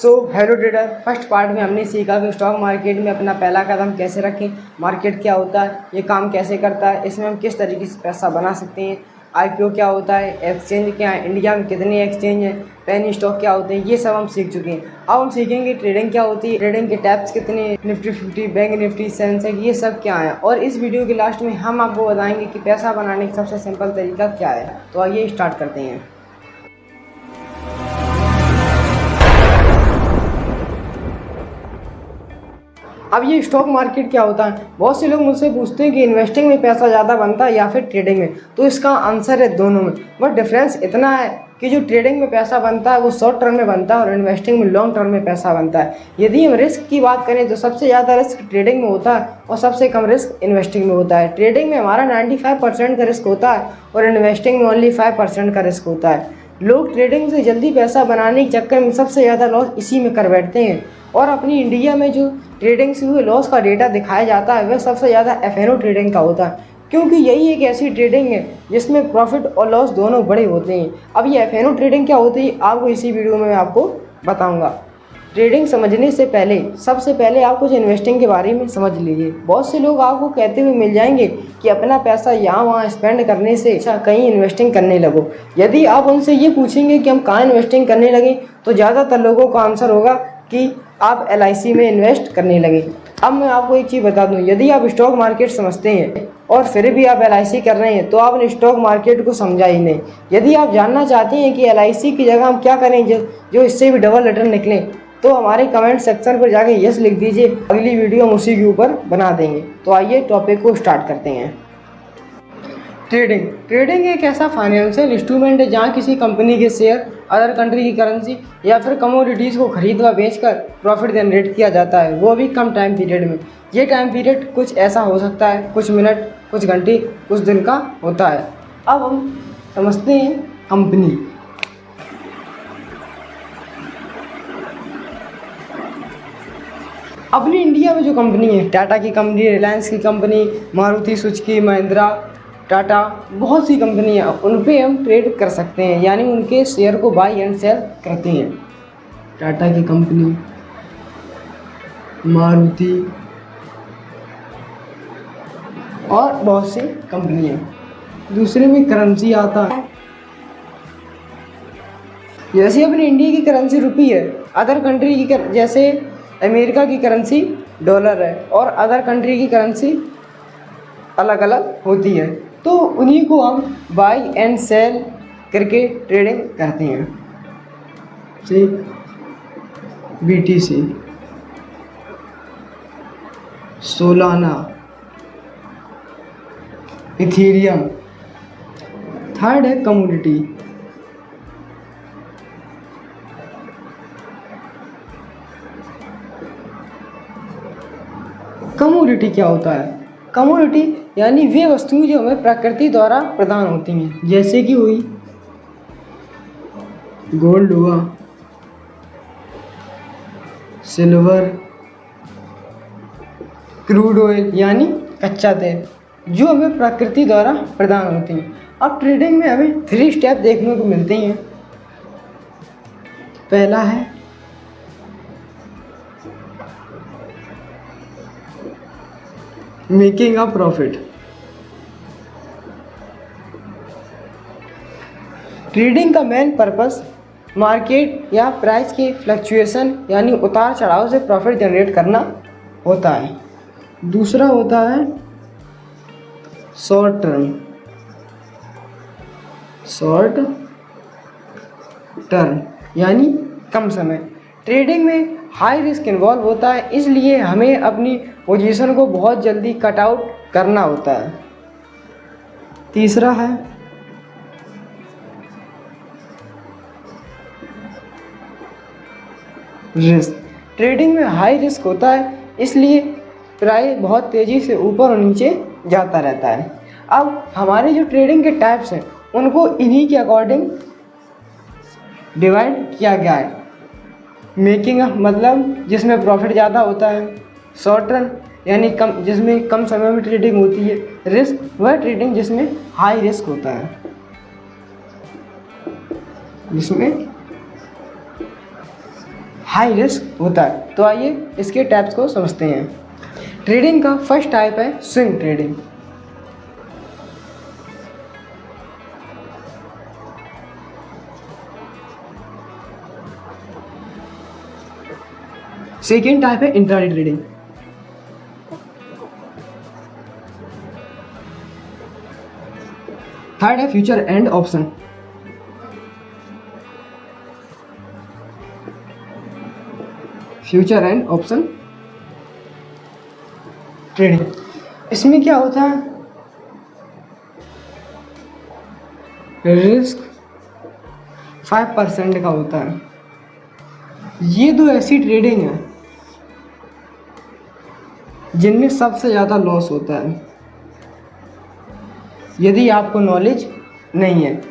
Hello trader, first part में हमने सीखा कि स्टॉक मार्केट में अपना पहला कदम कैसे रखें, मार्केट क्या होता है, ये काम कैसे करता है, इसमें हम किस तरीके से पैसा बना सकते हैं, आईपीओ क्या होता है, एक्सचेंज क्या है, इंडिया में कितने एक्सचेंज हैं, पेनी स्टॉक क्या होते हैं, ये सब हम सीख चुके हैं। अब हम सीखेंगे ट्रेडिंग क्या होती है, ट्रेडिंग के टाइप्स कितने हैं, निफ्टी 50, बैंक निफ्टी, सेंसेक्स, ये सब क्या है। और इस वीडियो के लास्ट में हम आपको बताएंगे कि पैसा बनाने का सबसे सिंपल तरीका क्या है। तो आइए स्टार्ट करते हैं। अब ये स्टॉक मार्केट क्या होता है, बहुत से लोग मुझसे पूछते हैं कि इन्वेस्टिंग में पैसा ज़्यादा बनता है या फिर ट्रेडिंग में। तो इसका आंसर है दोनों में, बट डिफरेंस इतना है कि जो ट्रेडिंग में पैसा बनता है वो शॉर्ट टर्म में बनता है और इन्वेस्टिंग में लॉन्ग टर्म में पैसा बनता है। यदि हम रिस्क की बात करें तो सबसे ज़्यादा रिस्क ट्रेडिंग में होता है और सबसे कम रिस्क इन्वेस्टिंग में होता है। ट्रेडिंग में हमारा 95% का रिस्क होता है और इन्वेस्टिंग में ओनली 5% का रिस्क होता है। लोग ट्रेडिंग से जल्दी पैसा बनाने के चक्कर में सबसे ज़्यादा लॉस इसी में कर बैठते हैं। और अपनी इंडिया में जो ट्रेडिंग से हुए लॉस का डेटा दिखाया जाता है वह सबसे ज़्यादा एफ ट्रेडिंग का होता है, क्योंकि यही एक ऐसी ट्रेडिंग है जिसमें प्रॉफिट और लॉस दोनों बड़े होते हैं। अब ये एफ ट्रेडिंग क्या होती है आपको इसी वीडियो में मैं आपको बताऊंगा। ट्रेडिंग समझने से पहले सबसे पहले आप कुछ इन्वेस्टिंग के बारे में समझ लीजिए। बहुत से लोग आपको कहते हुए मिल जाएंगे कि अपना पैसा यहाँ वहाँ स्पेंड करने से अच्छा कहीं इन्वेस्टिंग करने लगो। यदि आप उनसे ये पूछेंगे कि हम कहाँ इन्वेस्टिंग करने लगे तो ज़्यादातर लोगों का आंसर होगा कि आप LIC में इन्वेस्ट करने लगे। अब मैं आपको एक चीज़ बता दूं, यदि आप स्टॉक मार्केट समझते हैं और फिर भी आप LIC कर रहे हैं तो आपने स्टॉक मार्केट को समझा ही नहीं। यदि आप जानना चाहते हैं कि LIC की जगह हम क्या करें जो इससे भी डबल रिटर्न निकलें, तो हमारे कमेंट सेक्शन पर जाके यस लिख दीजिए, अगली वीडियो हम उसी के ऊपर बना देंगे। तो आइए टॉपिक को स्टार्ट करते हैं। ट्रेडिंग एक ऐसा फाइनेंशियल इंस्ट्रूमेंट है जहाँ किसी कंपनी के शेयर, अदर कंट्री की करेंसी या फिर कमोडिटीज़ को खरीद व बेचकर प्रॉफिट जनरेट किया जाता है, वो भी कम टाइम पीरियड में। ये टाइम पीरियड कुछ ऐसा हो सकता है, कुछ मिनट, कुछ घंटे, कुछ दिन का होता है। अब हम समझते हैं कंपनी। अपनी इंडिया में जो कंपनी है, टाटा की कंपनी, रिलायंस की कंपनी, मारुति सुजुकी, महिंद्रा, टाटा, बहुत सी कंपनी है, उन पे हम ट्रेड कर सकते हैं, यानी उनके शेयर को बाई एंड सेल करते हैं। टाटा की कंपनी, मारुति और बहुत सी कंपनियाँ। दूसरे में करेंसी आता है, जैसे अपनी इंडिया की करेंसी रुपी है, अदर कंट्री की जैसे अमेरिका की करेंसी डॉलर है और अदर कंट्री की करेंसी अलग अलग होती है। तो उन्हीं को हम बाई एंड सेल करके ट्रेडिंग करते हैं। BTC, Solana, Ethereum. थर्ड है कमोडिटी। कमोडिटी क्या होता है? कमोडिटी यानी वे वस्तुएं जो हमें प्रकृति द्वारा प्रदान होती हैं, जैसे कि हुई गोल्ड, हुआ सिल्वर, क्रूड ऑयल यानी कच्चा तेल, जो हमें प्रकृति द्वारा प्रदान होती हैं। अब ट्रेडिंग में हमें 3 स्टेप देखने को मिलते हैं। पहला है मेकिंग अ प्रॉफिट। ट्रेडिंग का मेन पर्पस मार्केट या प्राइस के फ्लक्चुएशन यानी उतार चढ़ाव से प्रॉफिट जनरेट करना होता है। दूसरा होता है शॉर्ट टर्म यानी कम समय। ट्रेडिंग में हाई रिस्क इन्वॉल्व होता है, इसलिए हमें अपनी पोजीशन को बहुत जल्दी कट आउट करना होता है। तीसरा है रिस्क। ट्रेडिंग में हाई रिस्क होता है, इसलिए प्राइस बहुत तेज़ी से ऊपर और नीचे जाता रहता है। अब हमारे जो ट्रेडिंग के टाइप्स हैं उनको इन्हीं के अकॉर्डिंग डिवाइड किया गया है। मेकिंग मतलब जिसमें प्रॉफिट ज़्यादा होता है, शॉर्ट टर्म यानी कम, जिसमें कम समय में ट्रेडिंग होती है। रिस्क वह ट्रेडिंग जिसमें हाई रिस्क होता है, जिसमें हाई रिस्क होता है। तो आइए इसके टाइप्स को समझते हैं। ट्रेडिंग का फर्स्ट टाइप है स्विंग ट्रेडिंग। सेकेंड टाइप है इंट्राडे ट्रेडिंग। थर्ड है future and option. Future and option trading. इसमें क्या होता है, रिस्क 5% का होता है। ये दो ऐसी ट्रेडिंग है जिनमें सबसे ज़्यादा लॉस होता है यदि आपको नॉलेज नहीं है।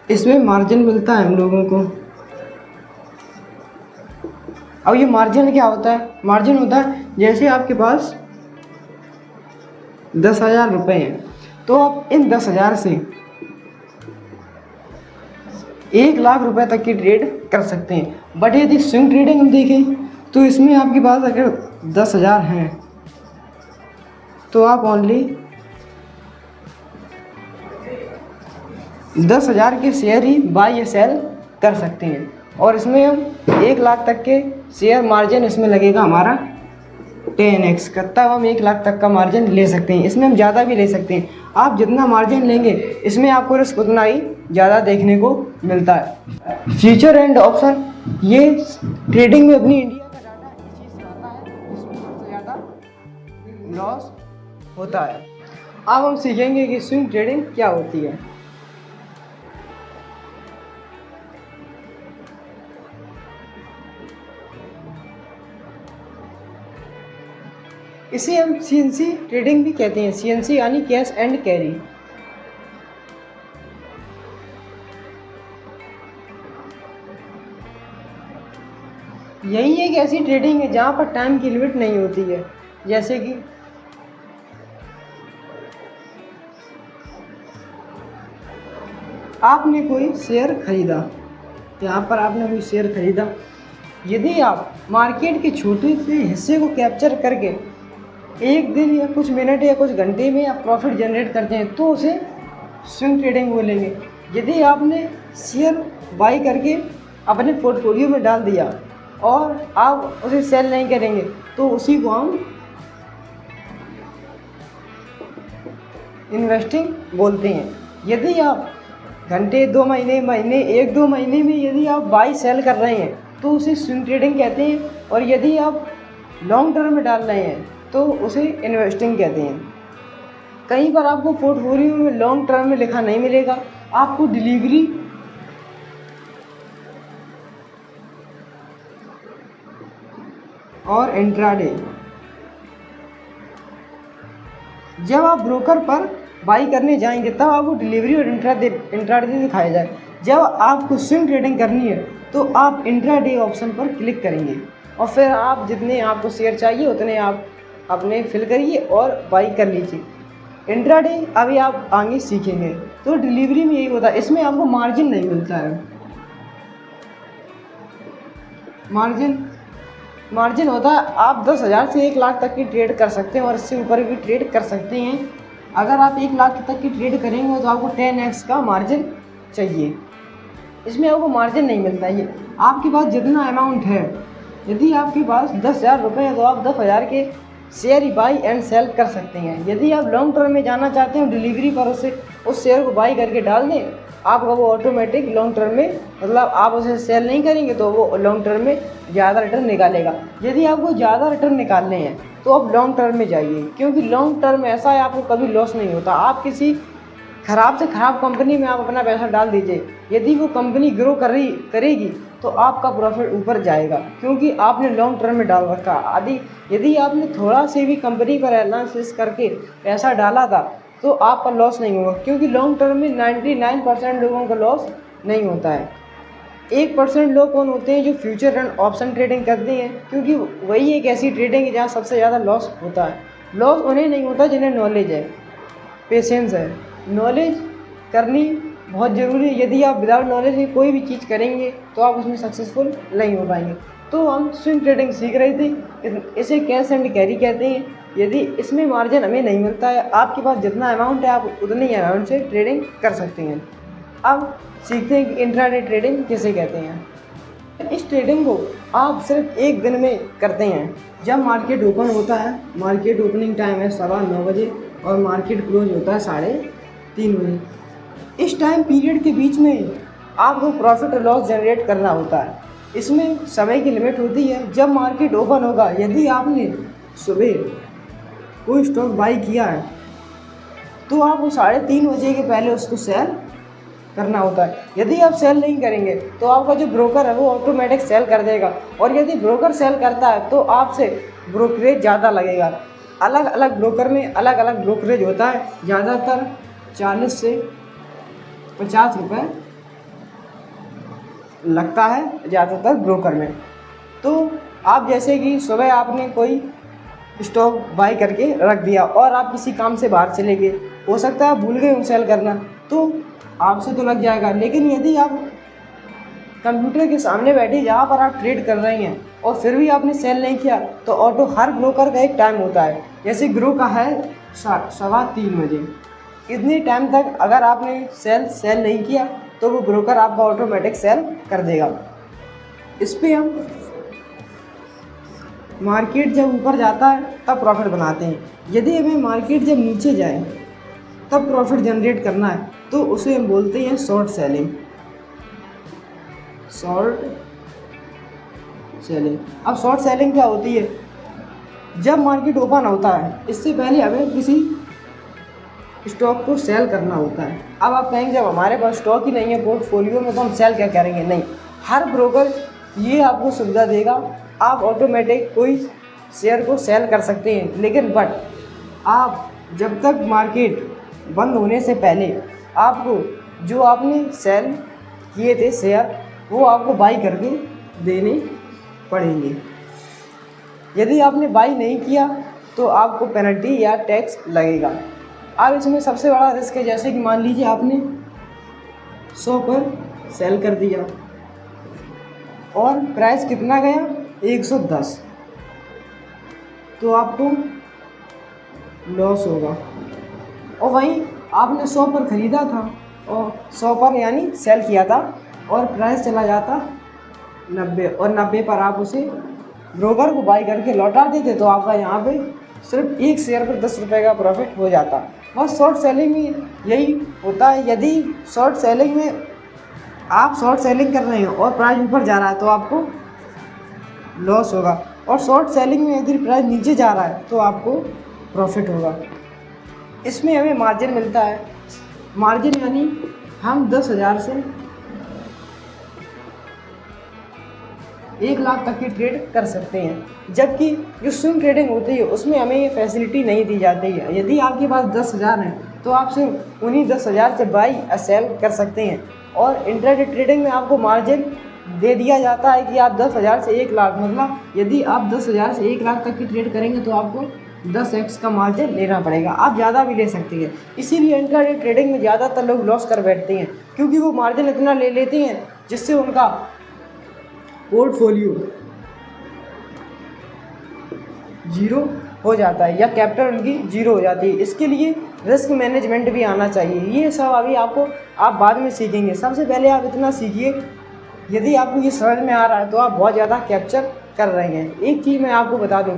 इसमें मार्जिन मिलता है हम लोगों को। अब ये मार्जिन क्या होता है, मार्जिन होता है जैसे आपके पास 10,000 रुपये हैं, तो आप इन 10,000 से 1,00,000 रुपए तक की ट्रेड कर सकते हैं। बट यदि स्विंग ट्रेडिंग हम देखें तो इसमें आपके पास अगर 10,000 हैं तो आप ओनली 10,000 के शेयर ही बाय या सेल कर सकते हैं। और इसमें हम 1,00,000 तक के शेयर मार्जिन इसमें लगेगा हमारा 10x का, तब हम 1,00,000 तक का मार्जिन ले सकते हैं। इसमें हम ज़्यादा भी ले सकते हैं। आप जितना मार्जिन लेंगे इसमें आपको रिस्क उतना ही ज़्यादा देखने को मिलता है। फ्यूचर एंड ऑप्शन ये ट्रेडिंग में अपनी इंडिया का डाटा इस चीज़ से आता है जिसमें सबसे ज़्यादा लॉस होता है। अब हम सीखेंगे कि स्विंग ट्रेडिंग क्या होती है। इसे हम CNC ट्रेडिंग भी कहते हैं। CNC यानी कैश एंड कैरी। यही एक ऐसी ट्रेडिंग है जहाँ पर टाइम की लिमिट नहीं होती है। जैसे कि आपने कोई शेयर खरीदा, यहाँ पर आपने कोई शेयर खरीदा, यदि आप मार्केट के छोटे से हिस्से को कैप्चर करके एक दिन या कुछ मिनट या कुछ घंटे में आप प्रॉफिट जनरेट करते हैं तो उसे स्विंग ट्रेडिंग बोलेंगे। यदि आपने शेयर बाई करके अपने पोर्टफोलियो में डाल दिया और आप उसे सेल नहीं करेंगे तो उसी को हम इन्वेस्टिंग बोलते हैं। यदि आप घंटे, 2 महीने, महीने, 1-2 महीने में यदि आप बाई सेल कर रहे हैं तो उसे स्विंग ट्रेडिंग कहते हैं। और यदि आप लॉन्ग टर्म में डाल रहे हैं तो उसे इन्वेस्टिंग कहते हैं। कहीं पर आपको पोर्टफोलियो में लॉन्ग टर्म में लिखा नहीं मिलेगा, आपको डिलीवरी और इंट्राडे। जब आप ब्रोकर पर बाई करने जाएंगे तब आपको डिलीवरी और इंट्राडे दिखाया जाए। जब आपको स्विंग ट्रेडिंग करनी है तो आप इंट्राडे ऑप्शन पर क्लिक करेंगे और फिर आप जितने आपको शेयर चाहिए उतने आप अपने फिल करिए और बाई कर लीजिए। इंट्राडे अभी आप आगे सीखेंगे। तो डिलीवरी में यही होता है, इसमें आपको मार्जिन नहीं मिलता है। मार्जिन होता है आप 10,000 से 1,00,000 तक की ट्रेड कर सकते हैं और इससे ऊपर भी ट्रेड कर सकते हैं। अगर आप 1,00,000 तक की ट्रेड करेंगे तो आपको 10x का मार्जिन चाहिए। इसमें आपको मार्जिन नहीं मिलता है। आपके पास जितना अमाउंट है, यदि आपके पास 10,000 रुपये है तो आप 10,000 के शेयर ही बाई एंड सेल कर सकते हैं। यदि आप लॉन्ग टर्म में जाना चाहते हो डिलीवरी पर उस शेयर को बाई करके डाल दें, आपका वो ऑटोमेटिक लॉन्ग टर्म में, मतलब आप उसे सेल नहीं करेंगे तो वो लॉन्ग टर्म में ज़्यादा रिटर्न निकालेगा। यदि आपको ज़्यादा रिटर्न निकालने हैं तो आप लॉन्ग टर्म में जाइए, क्योंकि लॉन्ग टर्म ऐसा है आपको कभी लॉस नहीं होता। आप किसी ख़राब से ख़राब कंपनी में आप अपना पैसा डाल दीजिए, यदि वो कंपनी ग्रो करेगी तो आपका प्रॉफिट ऊपर जाएगा, क्योंकि आपने लॉन्ग टर्म में डाल रखा। यदि आपने थोड़ा से भी कंपनी पर एनालिसिस करके पैसा डाला था तो आपका लॉस नहीं होगा, क्योंकि लॉन्ग टर्म में 99% लोगों का लॉस नहीं होता है। 1% लोग कौन होते हैं जो फ्यूचर एंड ऑप्शन ट्रेडिंग करते हैं, क्योंकि वही एक ऐसी ट्रेडिंग है जहाँ सबसे ज़्यादा लॉस होता है। लॉस उन्हें नहीं होता जिन्हें नॉलेज है, पेशेंस है। नॉलेज करनी बहुत ज़रूरी है। यदि आप विदाउट नॉलेज कोई भी चीज़ करेंगे तो आप उसमें सक्सेसफुल नहीं हो पाएंगे। तो हम स्विंग ट्रेडिंग सीख रहे थे, इसे कैश एंड कैरी कहते हैं। यदि इसमें मार्जिन हमें नहीं मिलता है, आपके पास जितना अमाउंट है आप उतने ही अमाउंट से ट्रेडिंग कर सकते हैं। अब सीखते हैं कि इंट्राडे ट्रेडिंग किसे कहते हैं। इस ट्रेडिंग को आप सिर्फ एक दिन में करते हैं। जब मार्केट ओपन होता है, मार्केट ओपनिंग टाइम है 9:15 बजे और मार्केट क्लोज होता है 3:30 बजे। इस टाइम पीरियड के बीच में आपको प्रॉफिट और लॉस जनरेट करना होता है। इसमें समय की लिमिट होती है। जब मार्केट ओपन होगा, यदि आपने सुबह कोई स्टॉक बाई किया है तो आपको 3:30 बजे के पहले उसको सेल करना होता है। यदि आप सेल नहीं करेंगे तो आपका जो ब्रोकर है वो ऑटोमेटिक सेल कर देगा, और यदि ब्रोकर सेल करता है तो आपसे ब्रोकरेज ज़्यादा लगेगा। अलग अलग ब्रोकर में अलग अलग ब्रोकरेज होता है, ज़्यादातर 40 से 50 रुपये लगता है ज़्यादातर ब्रोकर में। तो आप जैसे कि सुबह आपने कोई स्टॉक बाई करके रख दिया और आप किसी काम से बाहर चले गए, हो सकता है आप भूल गए हो सेल करना, तो आपसे तो लग जाएगा। लेकिन यदि आप कंप्यूटर के सामने बैठे जहाँ पर आप ट्रेड कर रहे हैं और फिर भी आपने सेल नहीं किया, तो ऑटो हर ब्रोकर का एक टाइम होता है। जैसे ग्रो का है 3:15 बजे, इतने टाइम तक अगर आपने सेल नहीं किया तो वो ब्रोकर आपका ऑटोमेटिक सेल कर देगा। इस पर हम मार्केट जब ऊपर जाता है तब प्रॉफिट बनाते हैं। यदि हमें मार्केट जब नीचे जाए तब प्रॉफिट जनरेट करना है तो उसे हम बोलते हैं शॉर्ट सेलिंग। अब शॉर्ट सेलिंग क्या होती है? जब मार्केट ओपन होता है इससे पहले हमें किसी स्टॉक को सेल करना होता है। अब आप कहेंगे जब हमारे पास स्टॉक ही नहीं है पोर्टफोलियो में तो हम सेल क्या करेंगे? नहीं, हर ब्रोकर ये आपको सुविधा देगा, आप ऑटोमेटिक कोई शेयर को सेल कर सकते हैं। लेकिन आप जब तक मार्केट बंद होने से पहले आपको जो आपने सेल किए थे शेयर वो आपको बाई करके देने पड़ेंगे। यदि आपने बाई नहीं किया तो आपको पेनल्टी या टैक्स लगेगा। अब इसमें सबसे बड़ा रिस्क है, जैसे कि मान लीजिए आपने 100 पर सेल कर दिया और प्राइस कितना गया 110, तो आपको लॉस होगा। और वहीं आपने 100 पर ख़रीदा था और 100 पर यानी सेल किया था और प्राइस चला जाता 90, और 90 पर आप उसे ब्रोकर को बाई करके लौटा देते तो आपका यहाँ पे सिर्फ एक शेयर पर 10 रुपये का प्रॉफिट हो जाता। बस शॉर्ट सेलिंग में यही होता है। यदि शॉर्ट सेलिंग में आप शॉर्ट सेलिंग कर रहे हैं और प्राइस ऊपर जा रहा है तो आपको लॉस होगा, और शॉर्ट सेलिंग में यदि प्राइस नीचे जा रहा है तो आपको प्रॉफिट होगा। इसमें हमें मार्जिन मिलता है। मार्जिन यानी हम 10,000 से 1 लाख तक की ट्रेड कर सकते हैं, जबकि जो स्विंग ट्रेडिंग होती है उसमें हमें ये फैसिलिटी नहीं दी जाती है। यदि आपके पास 10,000 है तो आप सिर्फ उन्हीं 10,000 से बाई या सेल कर सकते हैं, और इंट्राडे ट्रेडिंग में आपको मार्जिन दे दिया जाता है कि आप 10,000 से 1 लाख, मतलब यदि आप 10,000 से 1 लाख तक की ट्रेड करेंगे तो आपको 10x का मार्जिन लेना पड़ेगा। आप ज़्यादा भी ले सकते हैं। इसीलिए इंट्राडे ट्रेडिंग में ज़्यादातर लोग लॉस कर बैठते हैं, क्योंकि वो मार्जिन इतना ले लेते हैं जिससे उनका पोर्टफोलियो जीरो हो जाता है या कैपिटल उनकी जीरो हो जाती है। इसके लिए रिस्क मैनेजमेंट भी आना चाहिए। ये सब अभी आप बाद में सीखेंगे। सबसे पहले आप इतना सीखिए, यदि आपको ये समझ में आ रहा है तो आप बहुत ज़्यादा कैप्चर कर रहे हैं। एक चीज़ मैं आपको बता दूं,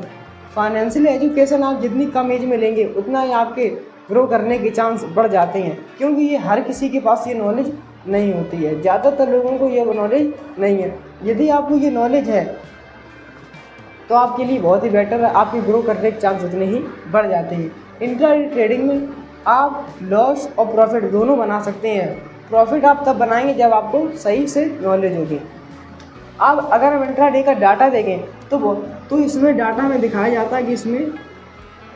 फाइनेंशियल एजुकेशन आप जितनी कम एज में लेंगे उतना ही आपके ग्रो करने के चांस बढ़ जाते हैं, क्योंकि ये हर किसी के पास ये नॉलेज नहीं होती है। ज़्यादातर लोगों को ये नॉलेज नहीं है। यदि आपको ये नॉलेज है तो आपके लिए बहुत ही बेटर है, आपके ग्रो करने के चांस उतने ही बढ़ जाते हैं। इंट्राडे ट्रेडिंग में आप लॉस और प्रॉफिट दोनों बना सकते हैं। प्रॉफिट आप तब बनाएंगे जब आपको सही से नॉलेज होगी। अब अगर हम इंट्राडे का डाटा देखें तो इसमें डाटा में दिखाया जाता है कि इसमें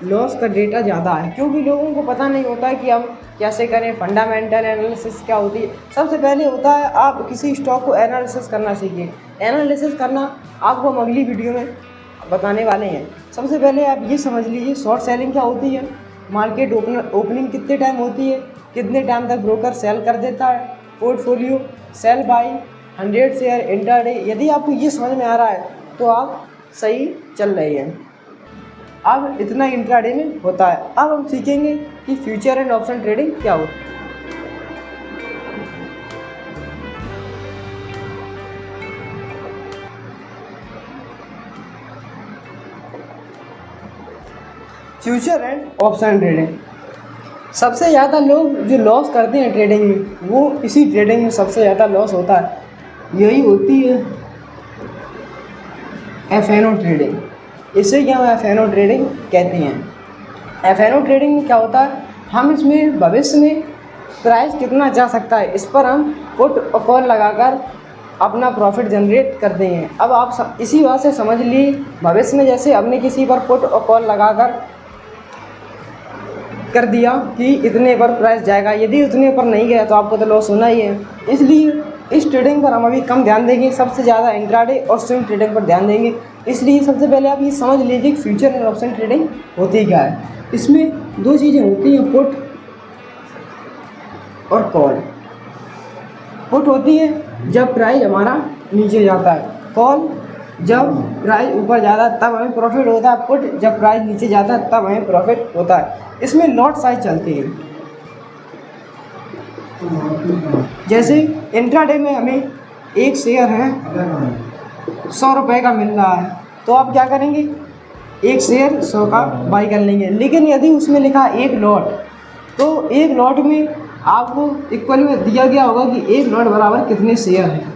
लॉस का डेटा ज़्यादा है, क्योंकि लोगों को पता नहीं होता है कि हम कैसे करें। फंडामेंटल एनालिसिस क्या होती है? सबसे पहले होता है आप किसी स्टॉक को एनालिसिस करना सीखिए। एनालिसिस करना आपको हम अगली वीडियो में बताने वाले हैं। सबसे पहले आप ये समझ लीजिए शॉर्ट सेलिंग क्या होती है, मार्केट ओपनिंग कितने टाइम होती है, कितने टाइम तक ब्रोकर सेल कर देता है, portfolio, sell buy, 100 share, intraday. यदि आपको ये समझ में आ रहा है तो आप सही चल रही हैं। अब इतना इंट्राडे में होता है। अब हम सीखेंगे कि फ्यूचर एंड ऑप्शन ट्रेडिंग क्या होता है। फ्यूचर एंड ऑप्शन ट्रेडिंग, सबसे ज़्यादा लोग जो लॉस करते हैं ट्रेडिंग में, वो इसी ट्रेडिंग में सबसे ज़्यादा लॉस होता है, यही होती है एफ.एन.ओ ट्रेडिंग। इसे क्या एफ.एन.ओ ट्रेडिंग कहते हैं। एफ.एन.ओ ट्रेडिंग में क्या होता है, हम इसमें भविष्य में प्राइस कितना जा सकता है इस पर हम पुट और कॉल लगाकर अपना प्रॉफिट जनरेट करते हैं। अब आप इसी बात से समझ ली, भविष्य में जैसे हमने किसी पर पुट और कॉल लगाकर कर दिया कि इतने पर प्राइस जाएगा, यदि उतने पर नहीं गया तो आपको तो लॉस होना ही है। इसलिए इस ट्रेडिंग पर हम अभी कम ध्यान देंगे, सबसे ज़्यादा इंट्राडे और स्विंग ट्रेडिंग पर ध्यान देंगे। इसलिए सबसे पहले आप ये समझ लीजिए कि फ्यूचर एंड ऑप्शन ट्रेडिंग होती क्या है। इसमें दो चीज़ें होती हैं, पुट और कॉल। पुट होती है जब प्राइस हमारा नीचे जाता है, कॉल जब प्राइस ऊपर जाता है तब हमें प्रॉफिट होता है, पुट जब प्राइस नीचे जाता है तब हमें प्रॉफिट होता है। इसमें लॉट साइज चलती है। जैसे इंट्राडे में हमें एक शेयर है 100 रुपये का मिल रहा है, तो आप क्या करेंगे, एक शेयर 100 का बाई कर लेंगे। लेकिन यदि उसमें लिखा एक लॉट, तो एक लॉट में आपको इक्वल में दिया गया होगा कि एक लॉट बराबर कितने शेयर हैं,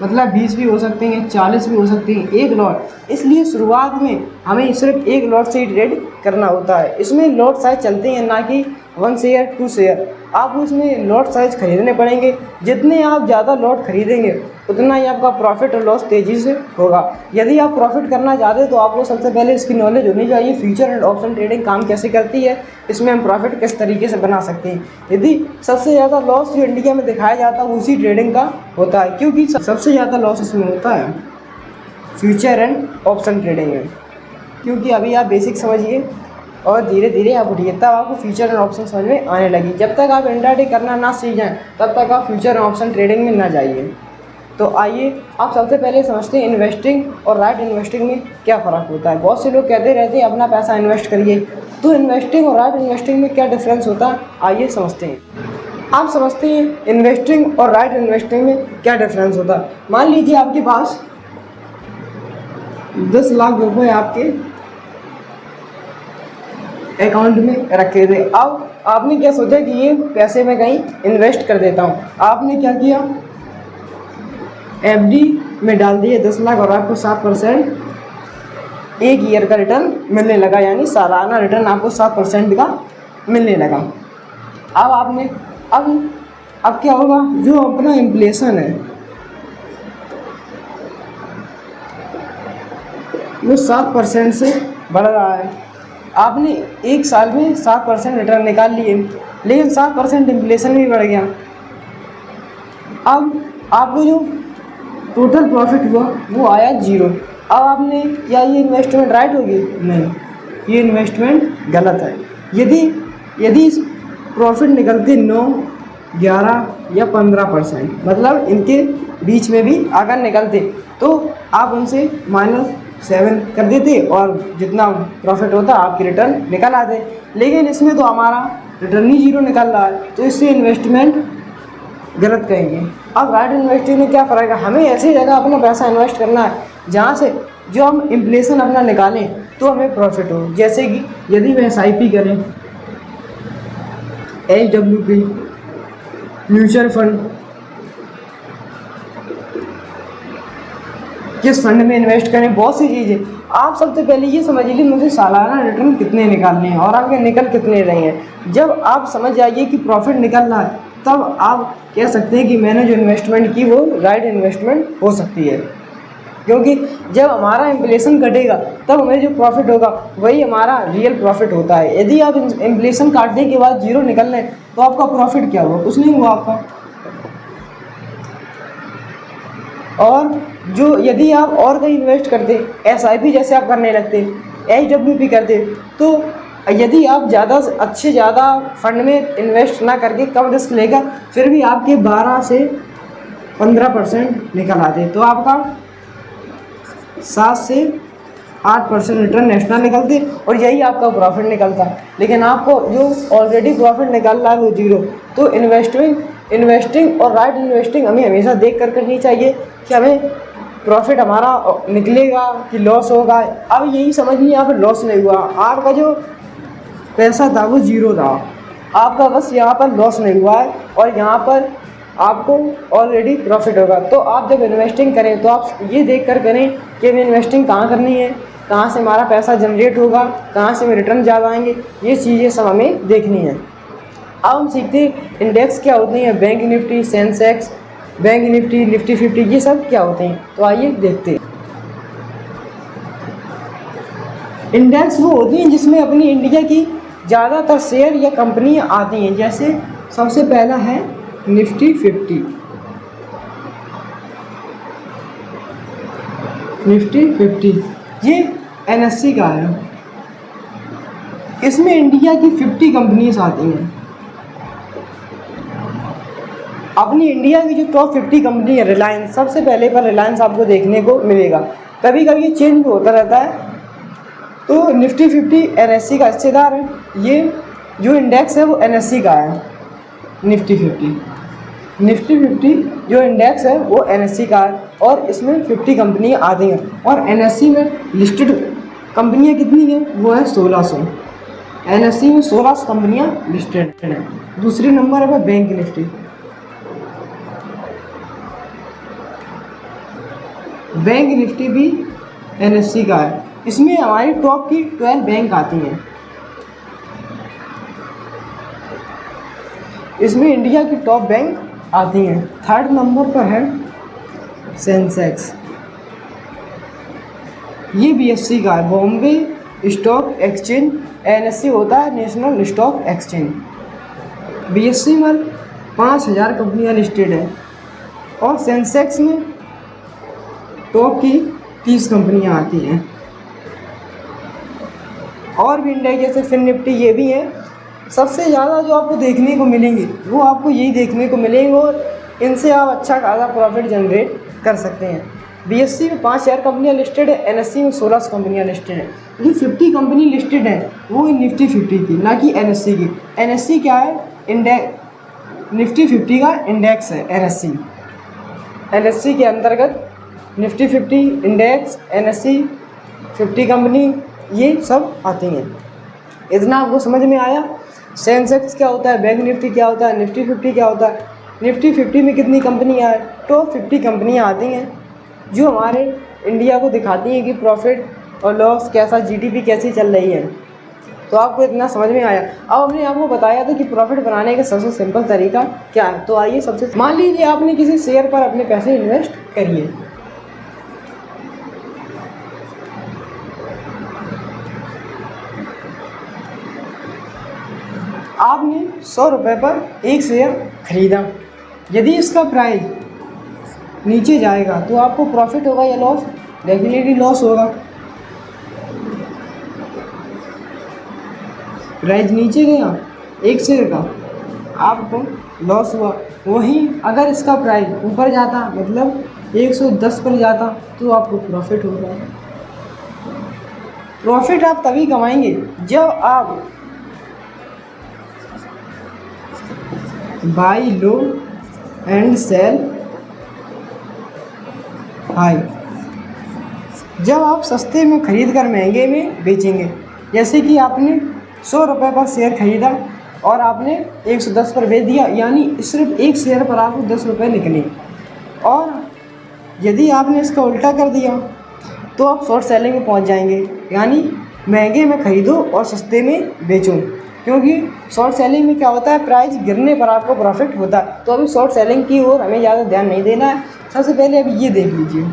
मतलब 20 भी हो सकते हैं, 40 भी हो सकते हैं, एक लॉट। इसलिए शुरुआत में हमें सिर्फ एक लॉट से ही ट्रेड करना होता है। इसमें लॉट साइज चलते हैं, ना कि 1 शेयर 2 शेयर। आपको इसमें लॉट साइज खरीदने पड़ेंगे। जितने आप ज़्यादा लॉट खरीदेंगे उतना ही आपका प्रॉफिट और लॉस तेज़ी से होगा। यदि आप प्रॉफिट करना चाहते हैं तो आपको सबसे पहले इसकी नॉलेज होनी चाहिए, फ्यूचर एंड ऑप्शन ट्रेडिंग काम कैसे करती है, इसमें हम प्रॉफिट किस तरीके से बना सकते हैं। यदि सबसे ज़्यादा लॉस जो इंडिया में दिखाया जाता है उसी ट्रेडिंग का होता है, क्योंकि सबसे ज़्यादा लॉस इसमें होता है फ्यूचर एंड ऑप्शन ट्रेडिंग में। क्योंकि अभी आप बेसिक समझिए और धीरे धीरे आप उठिए, तब आपको फ्यूचर एंड ऑप्शन समझ में आने लगी। जब तक आप इंट्राडे करना ना सीख जाएं तब तक आप फ्यूचर एंड ऑप्शन ट्रेडिंग में ना जाइए। तो आइए आप सबसे पहले समझते हैं इन्वेस्टिंग और राइट इन्वेस्टिंग में क्या फ़र्क होता है। बहुत से लोग कहते रहते हैं अपना पैसा इन्वेस्ट करिए, तो इन्वेस्टिंग और राइट इन्वेस्टिंग में क्या डिफरेंस होता है, आइए समझते हैं। आप समझते हैं इन्वेस्टिंग और राइट इन्वेस्टिंग में क्या डिफरेंस होता है। मान लीजिए आपके पास 10 लाख रुपए आपके अकाउंट में रखे थे। अब आपने क्या सोचा कि ये पैसे मैं कहीं इन्वेस्ट कर देता हूँ। आपने क्या किया, एफडी में डाल दिए 10 लाख और आपको 7% एक ईयर का रिटर्न मिलने लगा, यानी सालाना रिटर्न आपको 7% का मिलने लगा। अब आपने अब क्या होगा, जो अपना इन्फ्लेशन है वो 7% से बढ़ रहा है। आपने एक साल में 7% रिटर्न निकाल लिए, लेकिन 7% इन्फ्लेशन भी बढ़ गया। अब आपको जो टोटल प्रॉफिट हुआ वो आया 0। अब आपने, क्या ये इन्वेस्टमेंट राइट होगी? नहीं, ये इन्वेस्टमेंट गलत है। यदि प्रॉफिट निकलते 9, 11 या 15%, मतलब इनके बीच में भी अगर निकलते तो आप उनसे -7 कर देते और जितना प्रॉफिट होता आपकी रिटर्न निकल आते। लेकिन इसमें तो हमारा रिटर्न ही 0 निकल रहा है, तो इससे इन्वेस्टमेंट गलत कहेंगे। अब राइट इन्वेस्टिंग में क्या फ़र्क है, हमें ऐसी जगह अपना पैसा इन्वेस्ट करना है जहाँ से जो हम इन्फ्लेशन अपना निकालें तो हमें प्रॉफिट हो। जैसे कि यदि मैं SIP करें, HWP, म्यूचुअल फंड, किस फंड में इन्वेस्ट करें, बहुत सी चीज़ें। आप सबसे पहले ये समझ लीजिए मुझे सालाना रिटर्न कितने निकालने हैं और आपके निकल कितने रहे हैं। जब आप समझ जाइए कि प्रॉफिट निकल रहा है तब आप कह सकते हैं कि मैंने जो इन्वेस्टमेंट की वो राइट इन्वेस्टमेंट हो सकती है। क्योंकि जब हमारा इन्फ्लेशन घटेगा तब हमें जो प्रॉफिट होगा वही हमारा रियल प्रॉफिट होता है। यदि आप इन्फ्लेशन काटने के बाद 0 निकल लें तो आपका प्रॉफिट क्या हुआ, कुछ नहीं हुआ आपका। और जो यदि आप और कहीं इन्वेस्ट करते, SIP जैसे आप करने लगते, HWP करते, तो यदि आप ज़्यादा फंड में इन्वेस्ट ना करके कम रिस्क लेकर फिर भी आपके 12 से 15% निकल आते, तो आपका 7 से 8% रिटर्न नेशनल निकलते और यही आपका प्रॉफिट निकलता। लेकिन आपको जो ऑलरेडी प्रॉफिट निकल रहा है वो जीरो। तो इन्वेस्टिंग और राइट इन्वेस्टिंग हमें हमेशा देख कर करनी चाहिए कि हमें प्रॉफिट हमारा निकलेगा कि लॉस होगा। अब यही समझिए यहाँ पर लॉस नहीं हुआ, आपका जो पैसा था वो जीरो था, आपका बस यहाँ पर लॉस नहीं हुआ है और यहाँ पर आपको ऑलरेडी प्रॉफिट होगा। तो आप जब इन्वेस्टिंग करें तो आप ये देख कर करें कि हमें इन्वेस्टिंग कहाँ करनी है, कहाँ से हमारा पैसा जनरेट होगा, कहाँ से हमें रिटर्न ज़्यादा आएंगे, ये चीज़ें सब हमें देखनी है। अब हम सीखते हैं इंडेक्स क्या होती हैं, bank Nifty, Sensex, bank Nifty, Nifty 50, ये सब क्या होते हैं। तो आइए देखते हैं। इंडेक्स वो होती हैं जिसमें अपनी इंडिया की ज़्यादातर शेयर या कंपनियाँ आती हैं। जैसे सबसे पहला है निफ्टी 50, निफ्टी 50 ये एनएससी का है। इसमें इंडिया की 50 कंपनीज आती हैं। अपनी इंडिया की जो टॉप 50 कंपनी है, रिलायंस सबसे पहले पर रिलायंस आपको देखने को मिलेगा। कभी कभी ये चेंज होता रहता है। तो निफ्टी 50 एनएससी का हिस्सेदार है। ये जो इंडेक्स है वो एनएससी का है। निफ्टी 50 जो इंडेक्स है वो एनएससी का है और इसमें 50 कंपनियाँ आती हैं और एनएससी में लिस्टेड कंपनियाँ कितनी हैं, वो है 1600। एनएससी में 1600 कंपनियाँ लिस्टेड हैं। दूसरे नंबर पर बैंक निफ्टी। बैंक निफ्टी भी एनएससी का है। इसमें हमारी टॉप की 12 बैंक आती हैं। इसमें इंडिया की टॉप बैंक आती हैं। थर्ड नंबर पर है सेंसेक्स। ये बीएससी का है, बॉम्बे स्टॉक एक्सचेंज। एनएससी होता है नेशनल स्टॉक एक्सचेंज। बीएससी में 5000 कंपनियां लिस्टेड है और सेंसेक्स में टॉप की 30 कंपनियां आती हैं। और भी इंडेक्स जैसे फिन निफ्टी ये भी हैं। सबसे ज़्यादा जो आपको देखने को मिलेंगे वो आपको यही देखने को मिलेंगे और इनसे आप अच्छा खासा प्रॉफिट जनरेट कर सकते हैं। बीएससी में 5000 कंपनियां लिस्टेड है, एनएससी में 1600 कंपनियां लिस्टेड है। जो 50 कंपनी लिस्टेड है वो निफ्टी 50 की, ना कि एनएससी की। एनएससी क्या है, इंडेक्स। निफ्टी 50 का इंडेक्स है एनएससी। एनएससी के अंतर्गत निफ्टी 50 इंडेक्स, एनएससी 50 कंपनी, ये सब आती हैं। इतना आपको समझ में आया। सेंसेक्स क्या होता है, बैंक निफ्टी क्या होता है, निफ्टी 50 क्या होता है। निफ्टी 50 में कितनी कंपनियाँ हैं, टॉप 50 कंपनियाँ आती हैं जो हमारे इंडिया को दिखाती हैं कि प्रॉफिट और लॉस कैसा, जीडीपी कैसी चल रही है। तो आपको इतना समझ में आया। अब हमने आपको बताया था कि प्रॉफिट बनाने का सबसे सिंपल तरीका क्या है। तो आइए सबसे, मान लीजिए आपने किसी शेयर पर अपने पैसे इन्वेस्ट करिए। आपने 100 रुपये पर एक शेयर खरीदा। यदि इसका प्राइस नीचे जाएगा तो आपको प्रॉफिट होगा या लॉस? डेफिनेटली लॉस होगा। प्राइस नीचे गया एक शेयर का, आपको लॉस हुआ। वहीं अगर इसका प्राइस ऊपर जाता, मतलब 110 पर जाता, तो आपको प्रॉफिट होगा। प्रॉफिट आप तभी कमाएंगे जब आप buy low and sell high, जब आप सस्ते में खरीद कर महंगे में बेचेंगे। जैसे कि आपने 100 रुपये पर शेयर खरीदा और आपने 110 पर बेच दिया, यानी सिर्फ एक शेयर पर आपको 10 रुपये निकले। और यदि आपने इसका उल्टा कर दिया तो आप शॉर्ट सेलिंग में पहुंच जाएंगे, यानी महंगे में खरीदो और सस्ते में बेचो। क्योंकि शॉर्ट सेलिंग में क्या होता है, प्राइस गिरने पर आपको प्रॉफिट होता है। तो अभी शॉर्ट सेलिंग की ओर हमें ज़्यादा ध्यान नहीं देना है। सबसे पहले अभी ये देख लीजिए।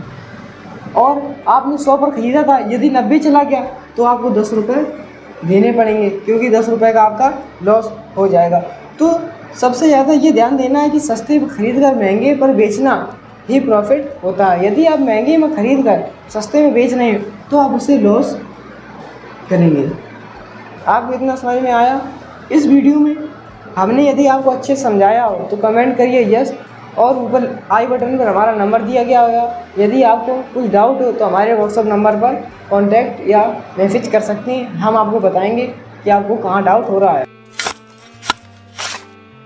और आपने 100 पर ख़रीदा था, यदि 90 चला गया तो आपको 10 रुपये देने पड़ेंगे, क्योंकि 10 रुपये का आपका लॉस हो जाएगा। तो सबसे ज़्यादा ये ध्यान देना है कि सस्ते पर खरीद कर महंगे पर बेचना ही प्रॉफिट होता है। यदि आप महंगे में खरीद कर सस्ते में बेच रहे हैं तो आप उसे लॉस करेंगे। आपको इतना समझ में आया। इस वीडियो में हमने यदि आपको अच्छे समझाया हो तो कमेंट करिए यस, और ऊपर आई बटन पर हमारा नंबर दिया गया होगा। यदि आपको कुछ डाउट हो तो हमारे व्हाट्सएप नंबर पर कॉन्टैक्ट या मैसेज कर सकती हैं। हम आपको बताएंगे कि आपको कहाँ डाउट हो रहा है।